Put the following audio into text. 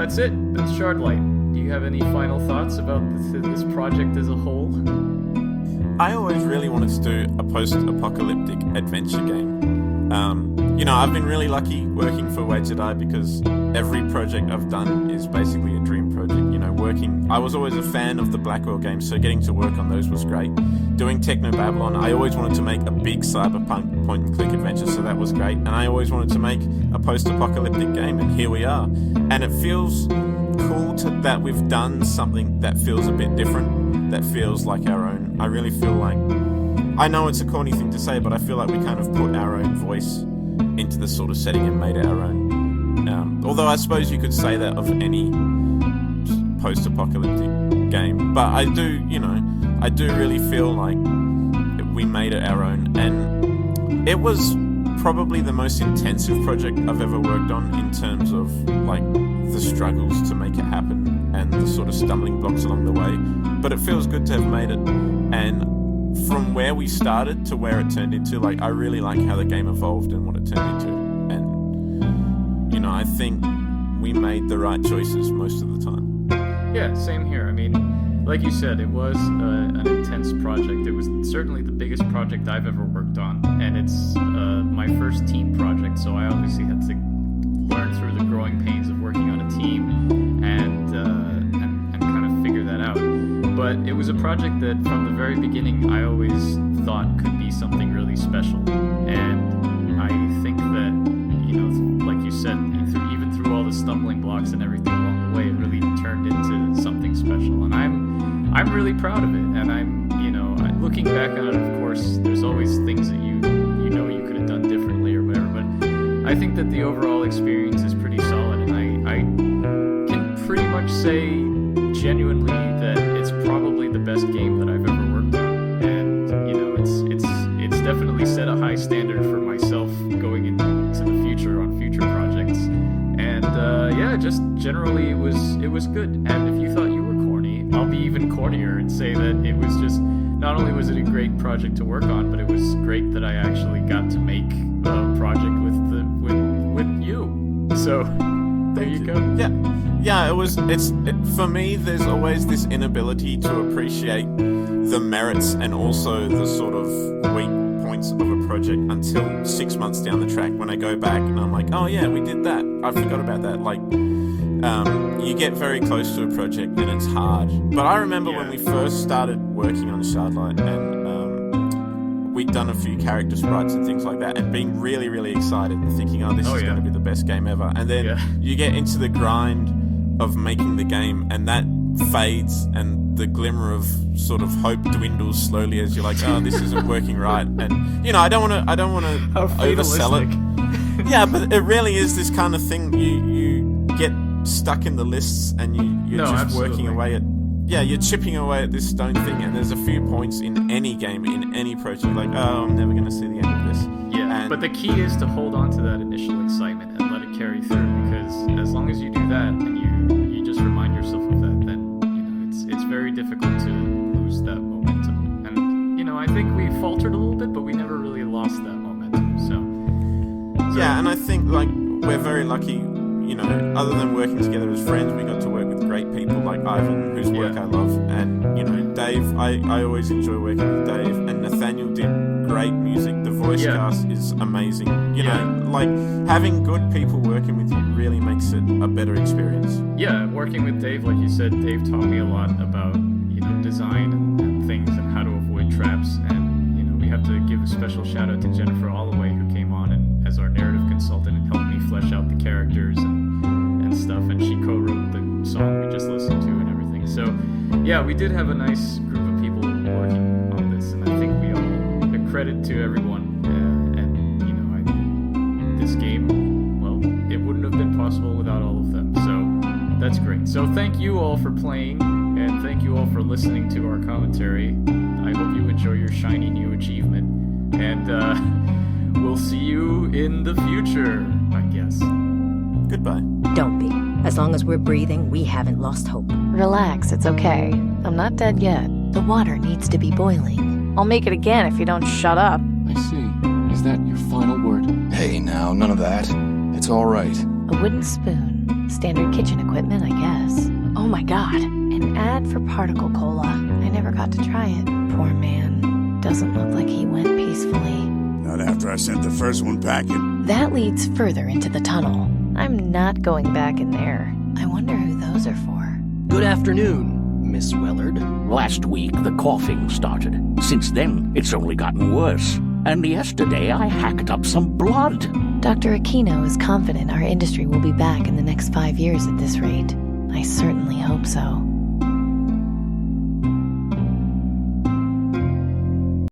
that's it. That's Shardlight. Do you have any final thoughts about this project as a whole? I always really wanted to do a post-apocalyptic adventure game. I've been really lucky working for Wadjet because every project I've done is basically a dream project. I was always a fan of the Blackwell games, so getting to work on those was great. Doing Techno Babylon, I always wanted to make a big cyberpunk point-and-click adventure, so that was great. And I always wanted to make a post-apocalyptic game, and here we are. And it feels cool that we've done something that feels a bit different, that feels like our own. I really feel like, I know it's a corny thing to say, but I feel like we kind of put our own voice into the sort of setting and made it our own. Although I suppose you could say that of any post-apocalyptic game, but I do really feel like we made it our own, and it was probably the most intensive project I've ever worked on in terms of like the struggles to make it happen and the sort of stumbling blocks along the way, but it feels good to have made it. And from where we started to where it turned into, like, I really like how the game evolved and what it turned into, and I think we made the right choices most of the time. Yeah, same here. I mean, like you said, it was an intense project. It was certainly the biggest project I've ever worked on, and it's my first team project, so I obviously had to learn through the growing pains of working on a team and kind of figure that out. But it was a project that from the very beginning I always thought could be something really special, and I think that, like you said, even through all the stumbling blocks and everything along the way, it really turned into something special, and I'm really proud of it. And I'm looking back on it, of course, there's always things that you could have done differently or whatever, but I think that the overall experience is pretty solid, and I can pretty much say genuinely that it's probably the best game that I've ever worked on, and it's definitely set a high standard for myself going into the future on future projects. And just generally it was good. And if you thought you were corny, I'll be even cornier and say that it was just, not only was it a great project to work on, but it was great that I actually got to make a project with you. So there you go. Yeah, for me, there's always this inability to appreciate the merits and also the sort of weak points of a project until 6 months down the track, when I go back and I'm like, oh yeah, we did that. I forgot about that. Like, you get very close to a project and it's hard. But I remember when we first started working on Shardlight, and we'd done a few character sprites and things like that, and being really, really excited and thinking, oh, this is going to be the best game ever. And then you get into the grind of making the game, and that fades, and the glimmer of sort of hope dwindles slowly as you're like, oh, this isn't working right. And I don't want to oversell it. Yeah, but it really is this kind of thing. You get stuck in the lists, and you're just working away at. Yeah, you're chipping away at this stone thing, and there's a few points in any game, in any project, like, oh, I'm never going to see the end of this. Yeah, but the key is to hold on to that initial excitement and let it carry through, because as long as you do that and you just remind yourself of that, then it's very difficult to lose that momentum. And I think we faltered a little bit, but we never really lost that momentum. So yeah, and I think like we're very lucky. Other than working together as friends, we got to work with great people like Ivan, whose work I love, and Dave. I always enjoy working with Dave, and Nathaniel did great music. The voice cast is amazing. Like having good people working with you really makes it a better experience. Yeah, working with Dave, like you said, Dave taught me a lot about design and things and how to avoid traps. And we have to give a special shout out to Jennifer Alloway, who came on and as our narrative consultant and helped me flesh out the characters and stuff, and she co-wrote the song we just listened to and everything. So we did have a nice group of people working on this, and I think we all a credit to everyone. This game, well, it wouldn't have been possible without all of them. So that's great. So thank you all for playing, and thank you all for listening to our commentary. I hope you enjoy your shiny new achievement, and we'll see you in the future, I guess. Goodbye. Don't be. As long as we're breathing, we haven't lost hope. Relax, it's okay. I'm not dead yet. The water needs to be boiling. I'll make it again if you don't shut up. I see. Is that your final word? Hey now, none of that. It's all right. A wooden spoon. Standard kitchen equipment, I guess. Oh my god, an ad for particle cola. I never got to try it. Poor man. Doesn't look like he went peacefully. Not after I sent the first one packing. That leads further into the tunnel. I'm not going back in there. I wonder who those are for. Good afternoon, Miss Willard. Last week, the coughing started. Since then, it's only gotten worse. And yesterday, I hacked up some blood. Dr. Aquino is confident our industry will be back in the next 5 years at this rate. I certainly hope so.